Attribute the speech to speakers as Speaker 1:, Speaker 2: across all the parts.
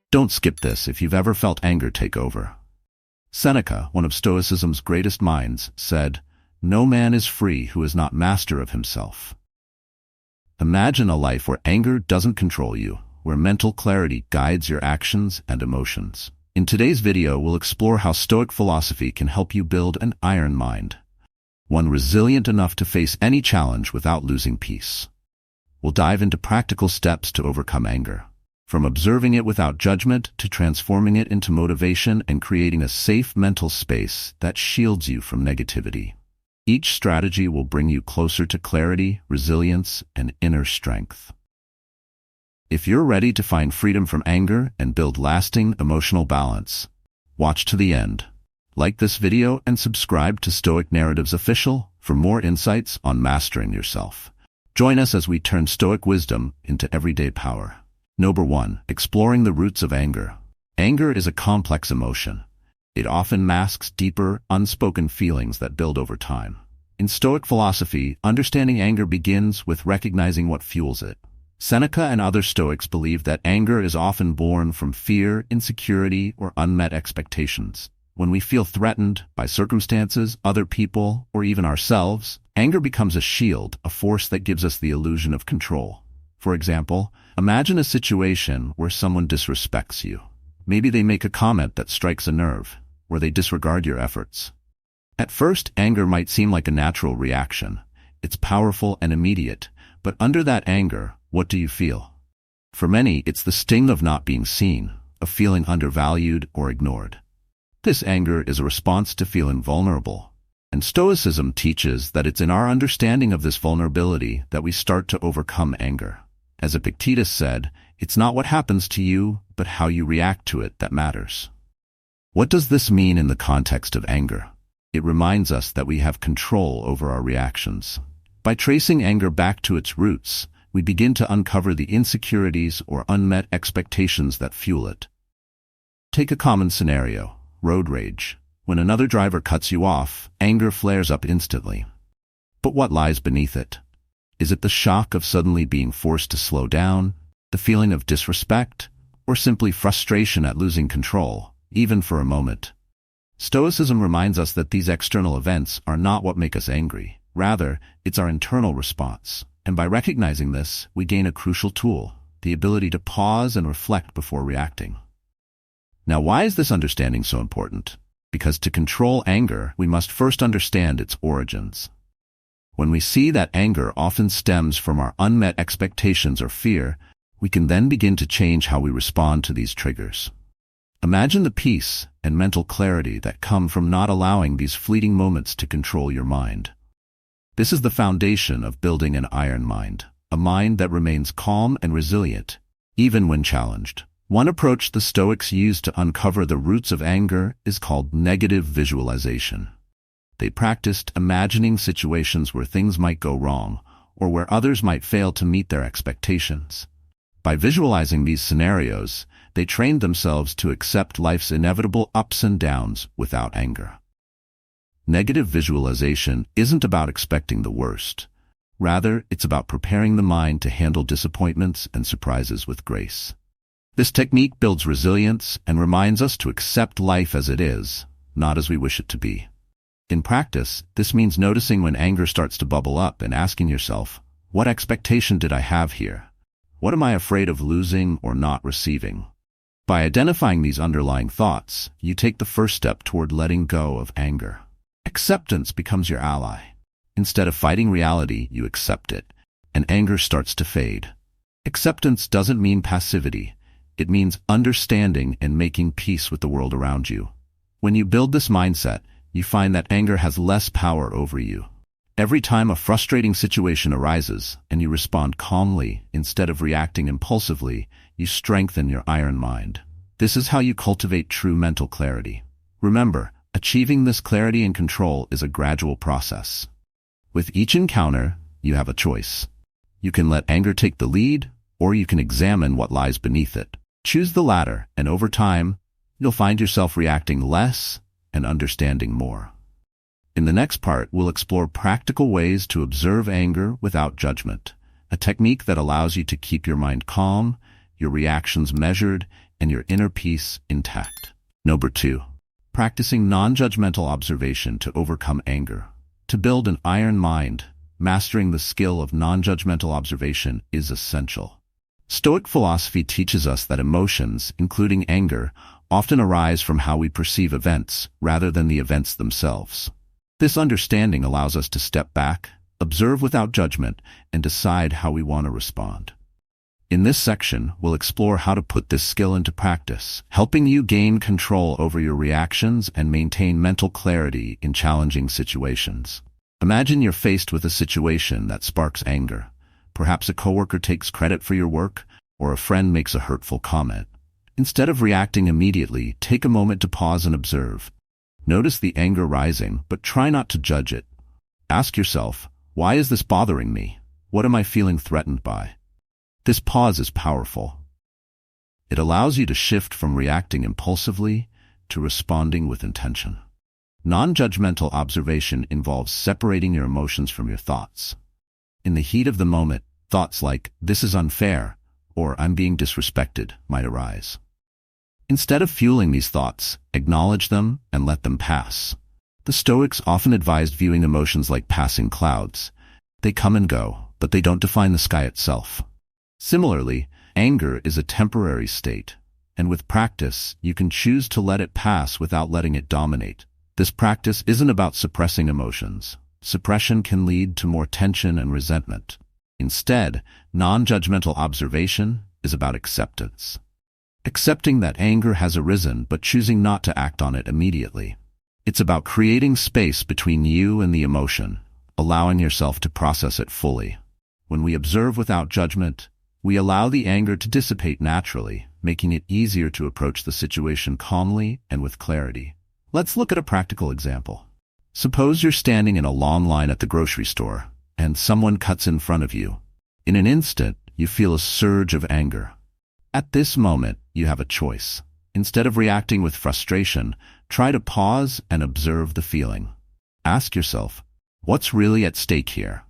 Speaker 1: Don't skip this if you've ever felt anger take over. Seneca, one of Stoicism's greatest minds, said, "No man is free who is not master of himself." Imagine a life where anger doesn't control you, where mental clarity guides your actions and emotions. In today's video, we'll explore how Stoic philosophy can help you build an iron mind, one resilient enough to face any challenge without losing peace. We'll dive into practical steps to overcome anger, from observing it without judgment to transforming it into motivation and creating a safe mental space that shields you from negativity. Each strategy will bring you closer to clarity, resilience, and inner strength. If you're ready to find freedom from anger and build lasting emotional balance, watch to the end. Like this video and subscribe to Stoic Narratives Official for more insights on mastering yourself. Join us as we turn Stoic wisdom into everyday power. Number 1. Exploring the roots of anger. Anger is a complex emotion. It often masks deeper, unspoken feelings that build over time. In Stoic philosophy, understanding anger begins with recognizing what fuels it. Seneca and other Stoics believe that anger is often born from fear, insecurity, or unmet expectations. When we feel threatened by circumstances, other people, or even ourselves, anger becomes a shield, a force that gives us the illusion of control. For example, imagine a situation where someone disrespects you. Maybe they make a comment that strikes a nerve, or they disregard your efforts. At first, anger might seem like a natural reaction. It's powerful and immediate, but under that anger, what do you feel? For many, it's the sting of not being seen, of feeling undervalued or ignored. This anger is a response to feeling vulnerable, and Stoicism teaches that it's in our understanding of this vulnerability that we start to overcome anger. As Epictetus said, it's not what happens to you, but how you react to it that matters. What does this mean in the context of anger? It reminds us that we have control over our reactions. By tracing anger back to its roots, we begin to uncover the insecurities or unmet expectations that fuel it. Take a common scenario, road rage. When another driver cuts you off, anger flares up instantly. But what lies beneath it? Is it the shock of suddenly being forced to slow down, the feeling of disrespect, or simply frustration at losing control, even for a moment? Stoicism reminds us that these external events are not what make us angry. Rather, it's our internal response. And by recognizing this, we gain a crucial tool, the ability to pause and reflect before reacting. Now, why is this understanding so important? Because to control anger, we must first understand its origins. When we see that anger often stems from our unmet expectations or fear, we can then begin to change how we respond to these triggers. Imagine the peace and mental clarity that come from not allowing these fleeting moments to control your mind. This is the foundation of building an iron mind, a mind that remains calm and resilient, even when challenged. One approach the Stoics used to uncover the roots of anger is called negative visualization. They practiced imagining situations where things might go wrong, or where others might fail to meet their expectations. By visualizing these scenarios, they trained themselves to accept life's inevitable ups and downs without anger. Negative visualization isn't about expecting the worst. Rather, it's about preparing the mind to handle disappointments and surprises with grace. This technique builds resilience and reminds us to accept life as it is, not as we wish it to be. In practice, this means noticing when anger starts to bubble up and asking yourself, what expectation did I have here? What am I afraid of losing or not receiving? By identifying these underlying thoughts, you take the first step toward letting go of anger. Acceptance becomes your ally. Instead of fighting reality, you accept it, and anger starts to fade. Acceptance doesn't mean passivity. It means understanding and making peace with the world around you. When you build this mindset, you find that anger has less power over you. Every time a frustrating situation arises and you respond calmly instead of reacting impulsively, you strengthen your iron mind. This is how you cultivate true mental clarity. Remember, achieving this clarity and control is a gradual process. With each encounter, you have a choice. You can let anger take the lead, or you can examine what lies beneath it. Choose the latter, and over time, you'll find yourself reacting less and understanding more. In the next part, we'll explore practical ways to observe anger without judgment, a technique that allows you to keep your mind calm, your reactions measured, and your inner peace intact. Number 2. Practicing non-judgmental observation to overcome anger. To build an iron mind, mastering the skill of non-judgmental observation is essential. Stoic philosophy teaches us that emotions, including anger, often arise from how we perceive events rather than the events themselves. This understanding allows us to step back, observe without judgment, and decide how we want to respond. In this section, we'll explore how to put this skill into practice, helping you gain control over your reactions and maintain mental clarity in challenging situations. Imagine you're faced with a situation that sparks anger. Perhaps a coworker takes credit for your work, or a friend makes a hurtful comment. Instead of reacting immediately, take a moment to pause and observe. Notice the anger rising, but try not to judge it. Ask yourself, why is this bothering me? What am I feeling threatened by? This pause is powerful. It allows you to shift from reacting impulsively to responding with intention. Non-judgmental observation involves separating your emotions from your thoughts. In the heat of the moment, thoughts like, "This is unfair," or "I'm being disrespected," might arise. Instead of fueling these thoughts, acknowledge them and let them pass. The Stoics often advised viewing emotions like passing clouds. They come and go, but they don't define the sky itself. Similarly, anger is a temporary state, and with practice, you can choose to let it pass without letting it dominate. This practice isn't about suppressing emotions. Suppression can lead to more tension and resentment. Instead, non-judgmental observation is about acceptance. Accepting that anger has arisen but choosing not to act on it immediately. It's about creating space between you and the emotion, allowing yourself to process it fully. When we observe without judgment, we allow the anger to dissipate naturally, making it easier to approach the situation calmly and with clarity. Let's look at a practical example. Suppose you're standing in a long line at the grocery store, and someone cuts in front of you. In an instant, you feel a surge of anger. At this moment, you have a choice. Instead of reacting with frustration, try to pause and observe the feeling. Ask yourself, what's really at stake here?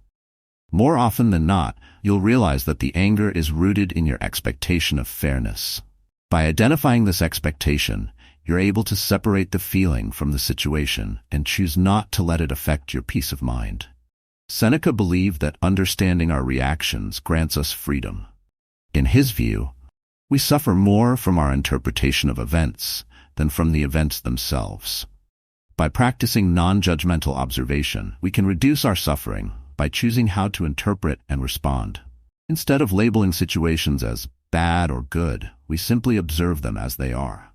Speaker 1: More often than not, you'll realize that the anger is rooted in your expectation of fairness. By identifying this expectation, you're able to separate the feeling from the situation and choose not to let it affect your peace of mind. Seneca believed that understanding our reactions grants us freedom. In his view, we suffer more from our interpretation of events than from the events themselves. By practicing non-judgmental observation, we can reduce our suffering by choosing how to interpret and respond. Instead of labeling situations as bad or good, we simply observe them as they are.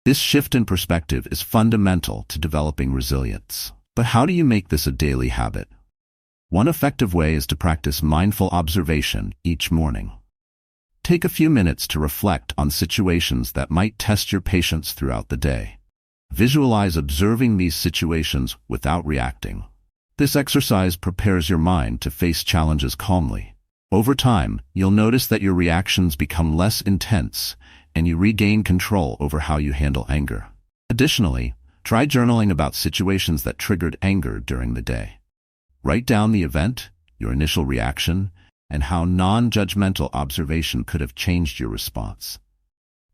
Speaker 1: This shift in perspective is fundamental to developing resilience. But how do you make this a daily habit? One effective way is to practice mindful observation each morning. Take a few minutes to reflect on situations that might test your patience throughout the day. Visualize observing these situations without reacting. This exercise prepares your mind to face challenges calmly. Over time, you'll notice that your reactions become less intense and you regain control over how you handle anger. Additionally, try journaling about situations that triggered anger during the day. Write down the event, your initial reaction, and how non-judgmental observation could have changed your response.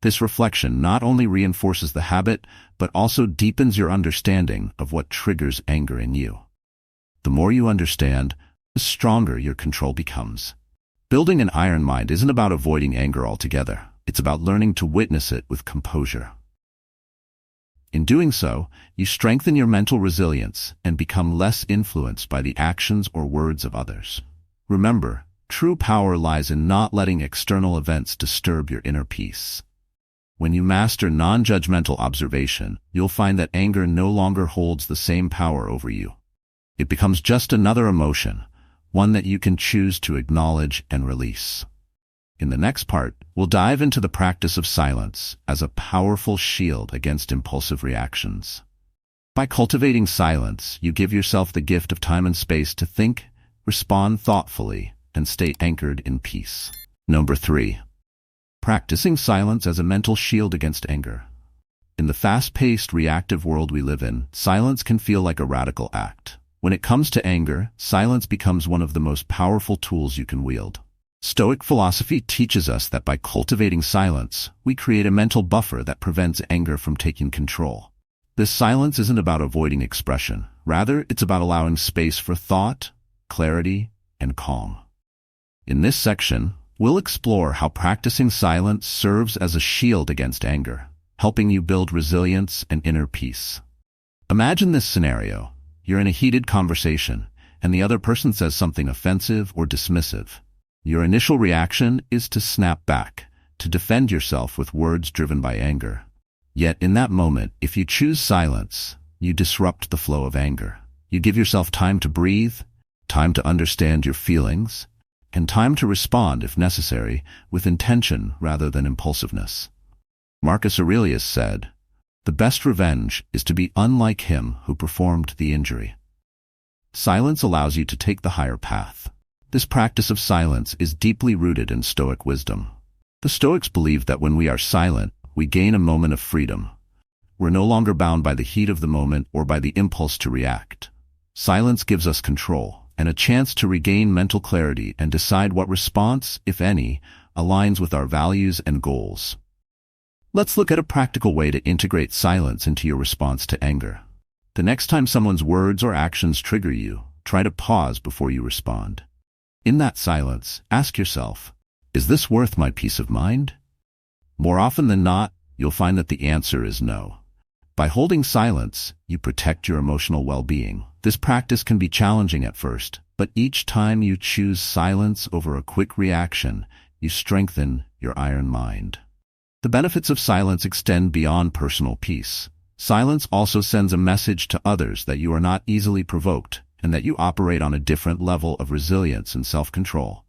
Speaker 1: This reflection not only reinforces the habit, but also deepens your understanding of what triggers anger in you. The more you understand, the stronger your control becomes. Building an iron mind isn't about avoiding anger altogether. It's about learning to witness it with composure. In doing so, you strengthen your mental resilience and become less influenced by the actions or words of others. Remember, true power lies in not letting external events disturb your inner peace. When you master non-judgmental observation, you'll find that anger no longer holds the same power over you. It becomes just another emotion, one that you can choose to acknowledge and release. In the next part, we'll dive into the practice of silence as a powerful shield against impulsive reactions. By cultivating silence, you give yourself the gift of time and space to think, respond thoughtfully, and stay anchored in peace. Number 3. Practicing silence as a mental shield against anger. In the fast-paced, reactive world we live in, silence can feel like a radical act. When it comes to anger, silence becomes one of the most powerful tools you can wield. Stoic philosophy teaches us that by cultivating silence, we create a mental buffer that prevents anger from taking control. This silence isn't about avoiding expression. Rather, it's about allowing space for thought, clarity, and calm. In this section, we'll explore how practicing silence serves as a shield against anger, helping you build resilience and inner peace. Imagine this scenario. You're in a heated conversation, and the other person says something offensive or dismissive. Your initial reaction is to snap back, to defend yourself with words driven by anger. Yet in that moment, if you choose silence, you disrupt the flow of anger. You give yourself time to breathe, time to understand your feelings, and time to respond, if necessary, with intention rather than impulsiveness. Marcus Aurelius said, "The best revenge is to be unlike him who performed the injury." Silence allows you to take the higher path. This practice of silence is deeply rooted in Stoic wisdom. The Stoics believe that when we are silent, we gain a moment of freedom. We're no longer bound by the heat of the moment or by the impulse to react. Silence gives us control and a chance to regain mental clarity and decide what response, if any, aligns with our values and goals. Let's look at a practical way to integrate silence into your response to anger. The next time someone's words or actions trigger you, try to pause before you respond. In that silence, ask yourself, is this worth my peace of mind? More often than not, you'll find that the answer is no. By holding silence, you protect your emotional well-being. This practice can be challenging at first, but each time you choose silence over a quick reaction, you strengthen your iron mind. The benefits of silence extend beyond personal peace. Silence also sends a message to others that you are not easily provoked and that you operate on a different level of resilience and self-control.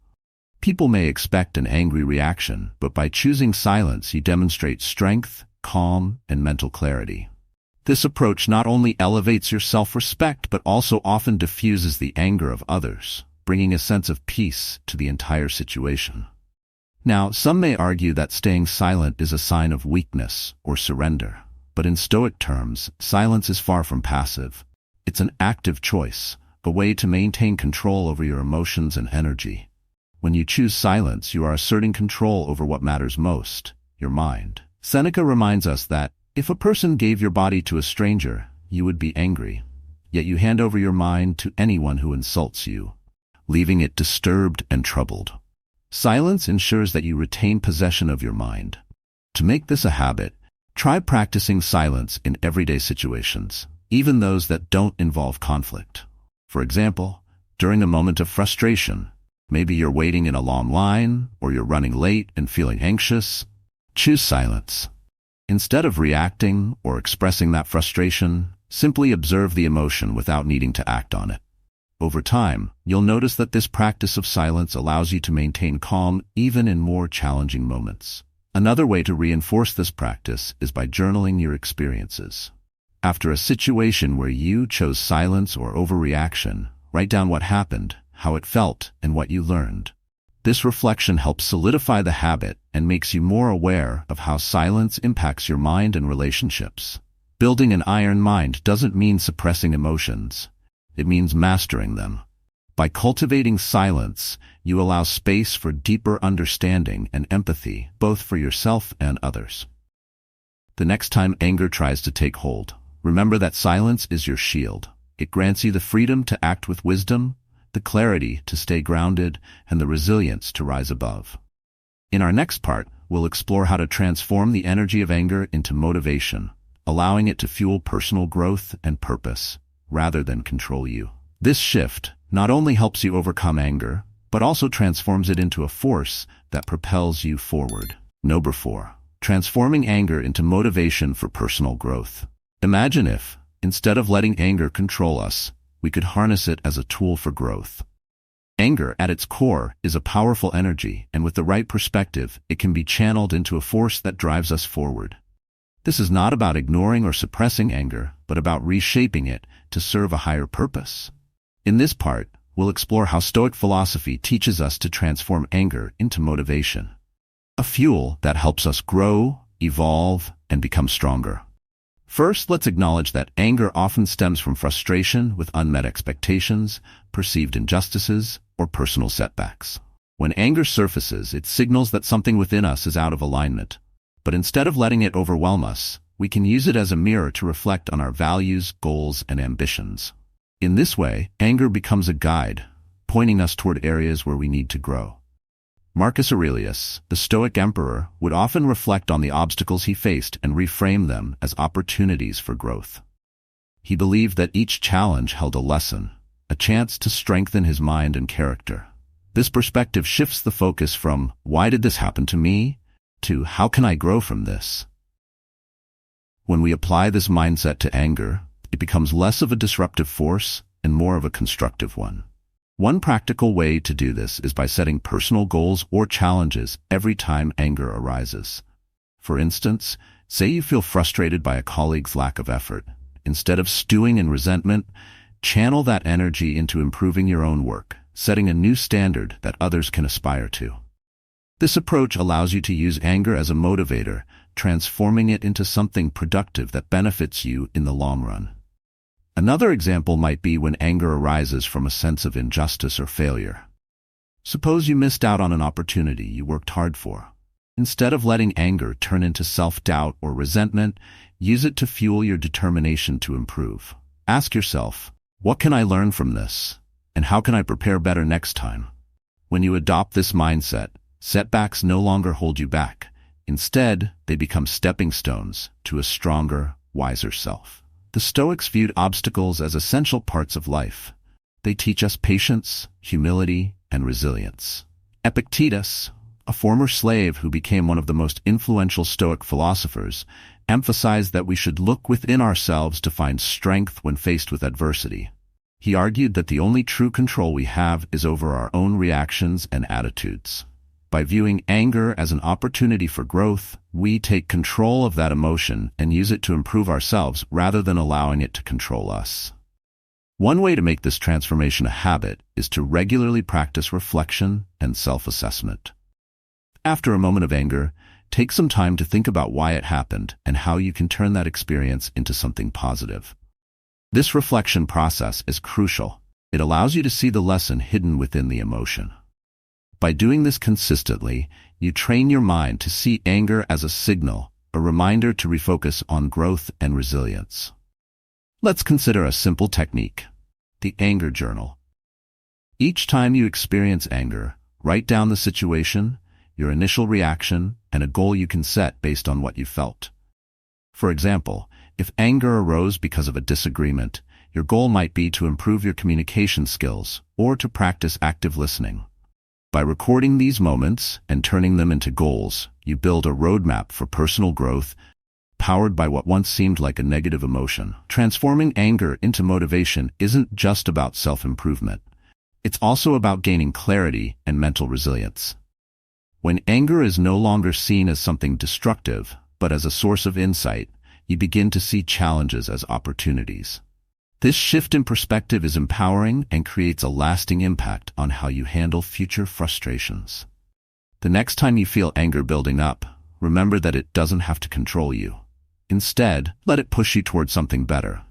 Speaker 1: People may expect an angry reaction, but by choosing silence, you demonstrate strength, calm, and mental clarity. This approach not only elevates your self-respect, but also often diffuses the anger of others, bringing a sense of peace to the entire situation. Now, some may argue that staying silent is a sign of weakness or surrender, but in Stoic terms, silence is far from passive. It's an active choice, a way to maintain control over your emotions and energy. When you choose silence, you are asserting control over what matters most, your mind. Seneca reminds us that, if a person gave your body to a stranger, you would be angry, yet you hand over your mind to anyone who insults you, leaving it disturbed and troubled. Silence ensures that you retain possession of your mind. To make this a habit, try practicing silence in everyday situations, even those that don't involve conflict. For example, during a moment of frustration, maybe you're waiting in a long line, or you're running late and feeling anxious, choose silence. Instead of reacting or expressing that frustration, simply observe the emotion without needing to act on it. Over time, you'll notice that this practice of silence allows you to maintain calm even in more challenging moments. Another way to reinforce this practice is by journaling your experiences. After a situation where you chose silence or overreaction, write down what happened, how it felt, and what you learned. This reflection helps solidify the habit and makes you more aware of how silence impacts your mind and relationships. Building an iron mind doesn't mean suppressing emotions. It means mastering them. By cultivating silence, you allow space for deeper understanding and empathy, both for yourself and others. The next time anger tries to take hold, remember that silence is your shield. It grants you the freedom to act with wisdom, the clarity to stay grounded, and the resilience to rise above. In our next part, we'll explore how to transform the energy of anger into motivation, allowing it to fuel personal growth and purpose, rather than control you. This shift not only helps you overcome anger, but also transforms it into a force that propels you forward. Number 4. Transforming anger into motivation for personal growth. Imagine if, instead of letting anger control us, we could harness it as a tool for growth. Anger, at its core, is a powerful energy, and with the right perspective, it can be channeled into a force that drives us forward. This is not about ignoring or suppressing anger, but about reshaping it to serve a higher purpose. In this part, we'll explore how Stoic philosophy teaches us to transform anger into motivation, a fuel that helps us grow, evolve, and become stronger. First, let's acknowledge that anger often stems from frustration with unmet expectations, perceived injustices, or personal setbacks. When anger surfaces, it signals that something within us is out of alignment. But instead of letting it overwhelm us, we can use it as a mirror to reflect on our values, goals, and ambitions. In this way, anger becomes a guide, pointing us toward areas where we need to grow. Marcus Aurelius, the Stoic emperor, would often reflect on the obstacles he faced and reframe them as opportunities for growth. He believed that each challenge held a lesson, a chance to strengthen his mind and character. This perspective shifts the focus from, "Why did this happen to me?" to, "How can I grow from this?" When we apply this mindset to anger, it becomes less of a disruptive force and more of a constructive one. One practical way to do this is by setting personal goals or challenges every time anger arises. For instance, say you feel frustrated by a colleague's lack of effort. Instead of stewing in resentment, channel that energy into improving your own work, setting a new standard that others can aspire to. This approach allows you to use anger as a motivator, transforming it into something productive that benefits you in the long run. Another example might be when anger arises from a sense of injustice or failure. Suppose you missed out on an opportunity you worked hard for. Instead of letting anger turn into self-doubt or resentment, use it to fuel your determination to improve. Ask yourself, what can I learn from this? And how can I prepare better next time? When you adopt this mindset, setbacks no longer hold you back. Instead, they become stepping stones to a stronger, wiser self. The Stoics viewed obstacles as essential parts of life. They teach us patience, humility, and resilience. Epictetus, a former slave who became one of the most influential Stoic philosophers, emphasized that we should look within ourselves to find strength when faced with adversity. He argued that the only true control we have is over our own reactions and attitudes. By viewing anger as an opportunity for growth, we take control of that emotion and use it to improve ourselves rather than allowing it to control us. One way to make this transformation a habit is to regularly practice reflection and self-assessment. After a moment of anger, take some time to think about why it happened and how you can turn that experience into something positive. This reflection process is crucial. It allows you to see the lesson hidden within the emotion. By doing this consistently, you train your mind to see anger as a signal, a reminder to refocus on growth and resilience. Let's consider a simple technique, the anger journal. Each time you experience anger, write down the situation, your initial reaction, and a goal you can set based on what you felt. For example, if anger arose because of a disagreement, your goal might be to improve your communication skills or to practice active listening. By recording these moments and turning them into goals, you build a roadmap for personal growth, powered by what once seemed like a negative emotion. Transforming anger into motivation isn't just about self-improvement. It's also about gaining clarity and mental resilience. When anger is no longer seen as something destructive, but as a source of insight, you begin to see challenges as opportunities. This shift in perspective is empowering and creates a lasting impact on how you handle future frustrations. The next time you feel anger building up, remember that it doesn't have to control you. Instead, let it push you toward something better.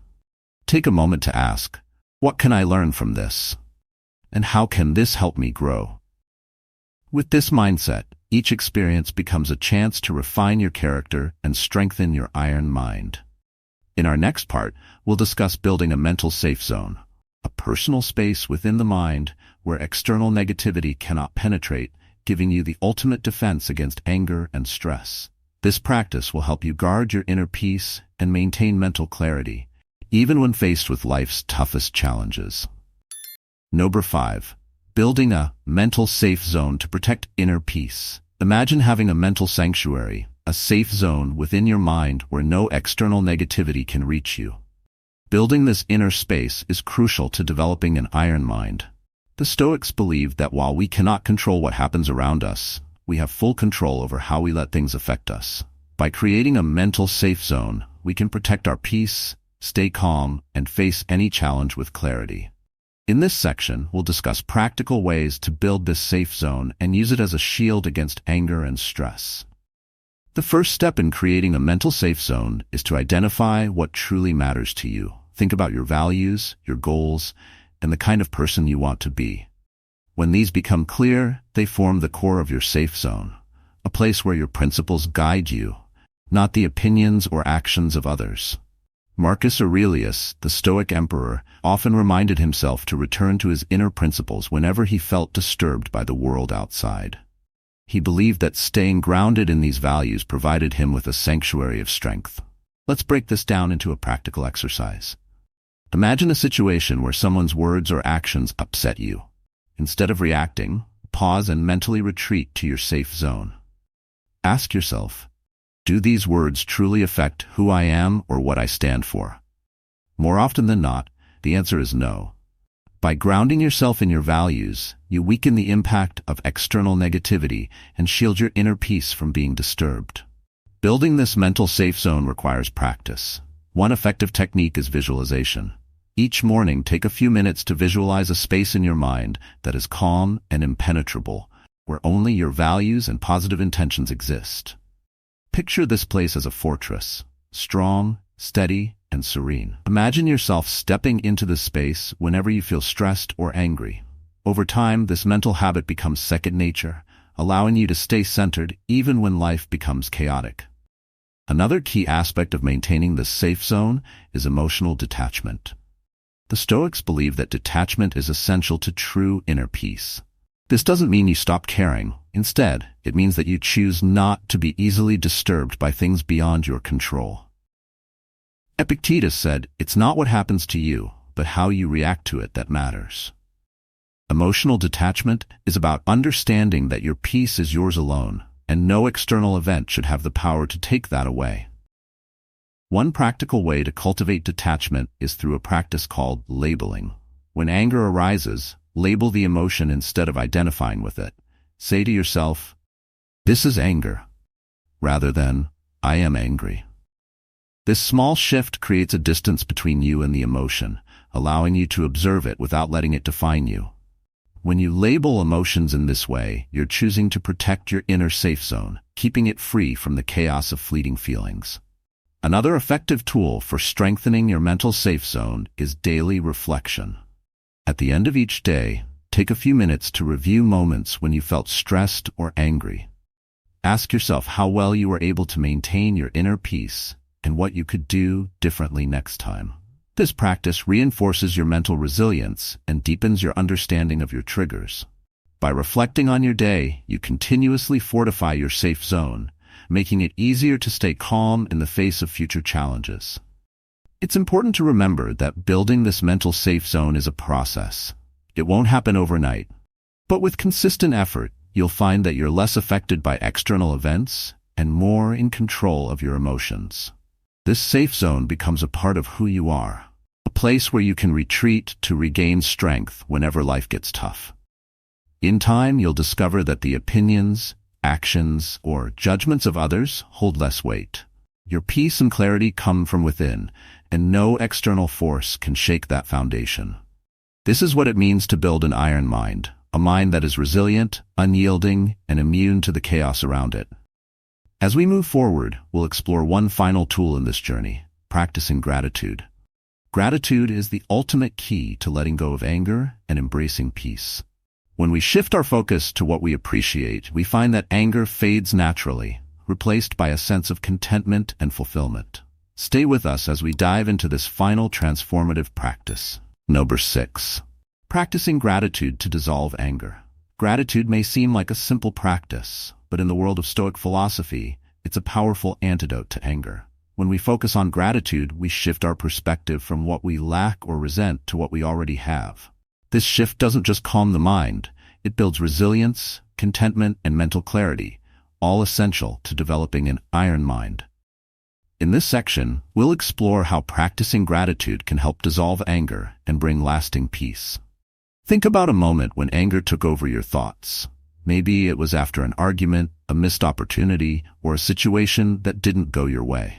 Speaker 1: Take a moment to ask, what can I learn from this? And how can this help me grow? With this mindset, each experience becomes a chance to refine your character and strengthen your iron mind. In our next part, we'll discuss building a mental safe zone, a personal space within the mind where external negativity cannot penetrate, giving you the ultimate defense against anger and stress. This practice will help you guard your inner peace and maintain mental clarity, even when faced with life's toughest challenges. Number 5. Building a mental safe zone to protect inner peace. Imagine having a mental sanctuary, a safe zone within your mind where no external negativity can reach you. Building this inner space is crucial to developing an iron mind. The Stoics believed that while we cannot control what happens around us, we have full control over how we let things affect us. By creating a mental safe zone, we can protect our peace, stay calm, and face any challenge with clarity. In this section, we'll discuss practical ways to build this safe zone and use it as a shield against anger and stress. The first step in creating a mental safe zone is to identify what truly matters to you. Think about your values, your goals, and the kind of person you want to be. When these become clear, they form the core of your safe zone, a place where your principles guide you, not the opinions or actions of others. Marcus Aurelius, the Stoic emperor, often reminded himself to return to his inner principles whenever he felt disturbed by the world outside. He believed that staying grounded in these values provided him with a sanctuary of strength. Let's break this down into a practical exercise. Imagine a situation where someone's words or actions upset you. Instead of reacting, pause and mentally retreat to your safe zone. Ask yourself, do these words truly affect who I am or what I stand for? More often than not, the answer is no. By grounding yourself in your values, you weaken the impact of external negativity and shield your inner peace from being disturbed. Building this mental safe zone requires practice. One effective technique is visualization. Each morning, take a few minutes to visualize a space in your mind that is calm and impenetrable, where only your values and positive intentions exist. Picture this place as a fortress, strong, steady, and serene. Imagine yourself stepping into this space whenever you feel stressed or angry. Over time, this mental habit becomes second nature, allowing you to stay centered even when life becomes chaotic. Another key aspect of maintaining this safe zone is emotional detachment. The Stoics believe that detachment is essential to true inner peace. This doesn't mean you stop caring. Instead, it means that you choose not to be easily disturbed by things beyond your control. Epictetus said, "It's not what happens to you, but how you react to it that matters." Emotional detachment is about understanding that your peace is yours alone, and no external event should have the power to take that away. One practical way to cultivate detachment is through a practice called labeling. When anger arises, label the emotion instead of identifying with it. Say to yourself, "This is anger," rather than, "I am angry." This small shift creates a distance between you and the emotion, allowing you to observe it without letting it define you. When you label emotions in this way, you're choosing to protect your inner safe zone, keeping it free from the chaos of fleeting feelings. Another effective tool for strengthening your mental safe zone is daily reflection. At the end of each day, take a few minutes to review moments when you felt stressed or angry. Ask yourself how well you were able to maintain your inner peace and what you could do differently next time. This practice reinforces your mental resilience and deepens your understanding of your triggers. By reflecting on your day, you continuously fortify your safe zone, making it easier to stay calm in the face of future challenges. It's important to remember that building this mental safe zone is a process. It won't happen overnight. But with consistent effort, you'll find that you're less affected by external events and more in control of your emotions. This safe zone becomes a part of who you are, a place where you can retreat to regain strength whenever life gets tough. In time, you'll discover that the opinions, actions, or judgments of others hold less weight. Your peace and clarity come from within, and no external force can shake that foundation. This is what it means to build an iron mind, a mind that is resilient, unyielding, and immune to the chaos around it. As we move forward, we'll explore one final tool in this journey, practicing gratitude. Gratitude is the ultimate key to letting go of anger and embracing peace. When we shift our focus to what we appreciate, we find that anger fades naturally, replaced by a sense of contentment and fulfillment. Stay with us as we dive into this final transformative practice. Number 6. Practicing gratitude to dissolve anger. Gratitude may seem like a simple practice, but in the world of Stoic philosophy, it's a powerful antidote to anger. When we focus on gratitude, we shift our perspective from what we lack or resent to what we already have. This shift doesn't just calm the mind, it builds resilience, contentment, and mental clarity, all essential to developing an iron mind. In this section, we'll explore how practicing gratitude can help dissolve anger and bring lasting peace. Think about a moment when anger took over your thoughts. Maybe it was after an argument, a missed opportunity, or a situation that didn't go your way.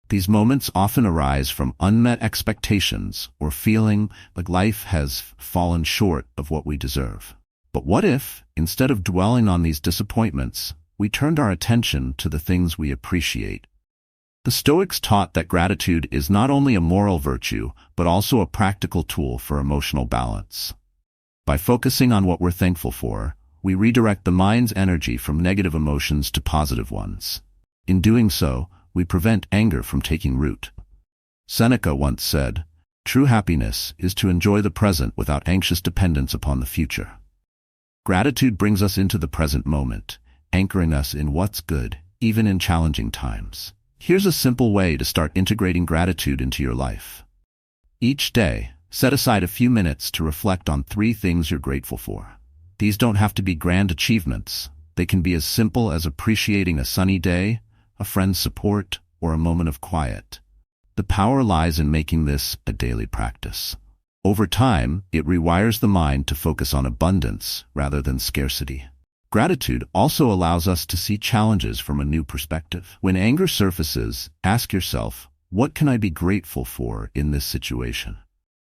Speaker 1: These moments often arise from unmet expectations or feeling like life has fallen short of what we deserve. But what if, instead of dwelling on these disappointments, we turned our attention to the things we appreciate? The Stoics taught that gratitude is not only a moral virtue, but also a practical tool for emotional balance. By focusing on what we're thankful for, we redirect the mind's energy from negative emotions to positive ones. In doing so, we prevent anger from taking root. Seneca once said, "True happiness is to enjoy the present without anxious dependence upon the future." Gratitude brings us into the present moment, anchoring us in what's good, even in challenging times. Here's a simple way to start integrating gratitude into your life. Each day, set aside a few minutes to reflect on 3 things you're grateful for. These don't have to be grand achievements. They can be as simple as appreciating a sunny day, a friend's support, or a moment of quiet. The power lies in making this a daily practice. Over time, it rewires the mind to focus on abundance rather than scarcity. Gratitude also allows us to see challenges from a new perspective. When anger surfaces, ask yourself, what can I be grateful for in this situation?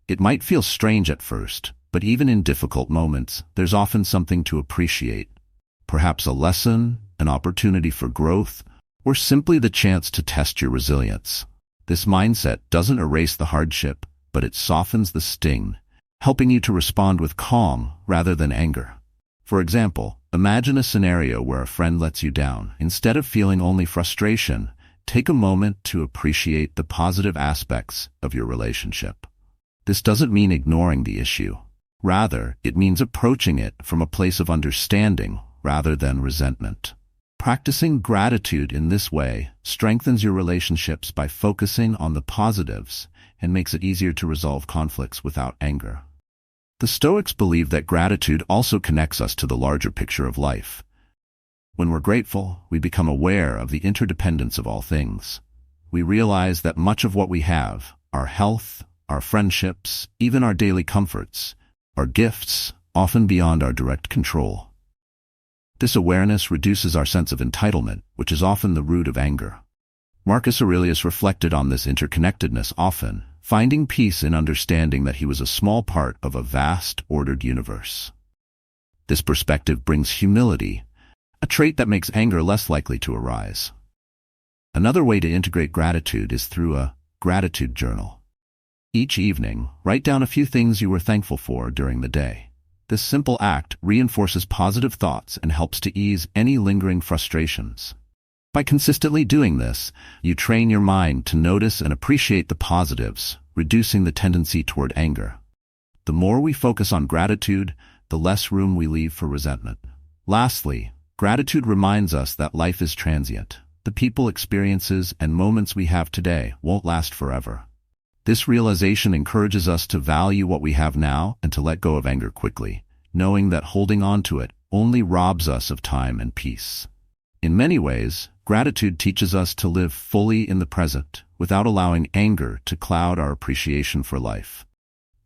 Speaker 1: It might feel strange at first, but even in difficult moments, there's often something to appreciate. Perhaps a lesson, an opportunity for growth, or simply the chance to test your resilience. This mindset doesn't erase the hardship, but it softens the sting, helping you to respond with calm rather than anger. For example, imagine a scenario where a friend lets you down. Instead of feeling only frustration, take a moment to appreciate the positive aspects of your relationship. This doesn't mean ignoring the issue. Rather, it means approaching it from a place of understanding rather than resentment. Practicing gratitude in this way strengthens your relationships by focusing on the positives and makes it easier to resolve conflicts without anger. The Stoics believe that gratitude also connects us to the larger picture of life. When we're grateful, we become aware of the interdependence of all things. We realize that much of what we have, our health, our friendships, even our daily comforts, are gifts, often beyond our direct control. This awareness reduces our sense of entitlement, which is often the root of anger. Marcus Aurelius reflected on this interconnectedness often, finding peace in understanding that he was a small part of a vast, ordered universe. This perspective brings humility, a trait that makes anger less likely to arise. Another way to integrate gratitude is through a gratitude journal. Each evening, write down a few things you were thankful for during the day. This simple act reinforces positive thoughts and helps to ease any lingering frustrations. By consistently doing this, you train your mind to notice and appreciate the positives, reducing the tendency toward anger. The more we focus on gratitude, the less room we leave for resentment. Lastly, gratitude reminds us that life is transient. The people, experiences, and moments we have today won't last forever. This realization encourages us to value what we have now and to let go of anger quickly, knowing that holding on to it only robs us of time and peace. In many ways, gratitude teaches us to live fully in the present, without allowing anger to cloud our appreciation for life.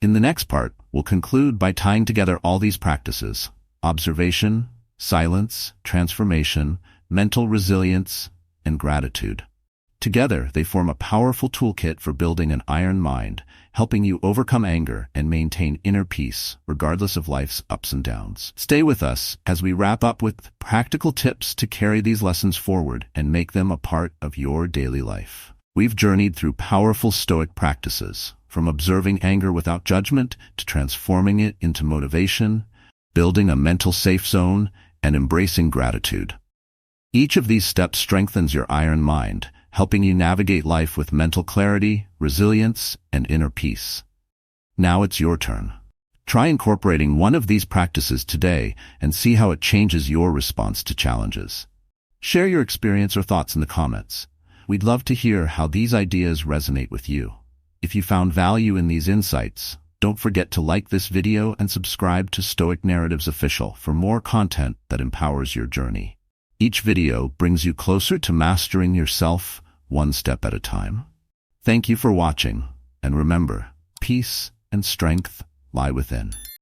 Speaker 1: In the next part, we'll conclude by tying together all these practices: observation, silence, transformation, mental resilience, and gratitude. Together, they form a powerful toolkit for building an iron mind, helping you overcome anger and maintain inner peace, regardless of life's ups and downs. Stay with us as we wrap up with practical tips to carry these lessons forward and make them a part of your daily life. We've journeyed through powerful Stoic practices, from observing anger without judgment to transforming it into motivation, building a mental safe zone, and embracing gratitude. Each of these steps strengthens your iron mind, helping you navigate life with mental clarity, resilience, and inner peace. Now it's your turn. Try incorporating one of these practices today and see how it changes your response to challenges. Share your experience or thoughts in the comments. We'd love to hear how these ideas resonate with you. If you found value in these insights, don't forget to like this video and subscribe to Stoic Narratives Official for more content that empowers your journey. Each video brings you closer to mastering yourself, one step at a time. Thank you for watching, and remember, peace and strength lie within.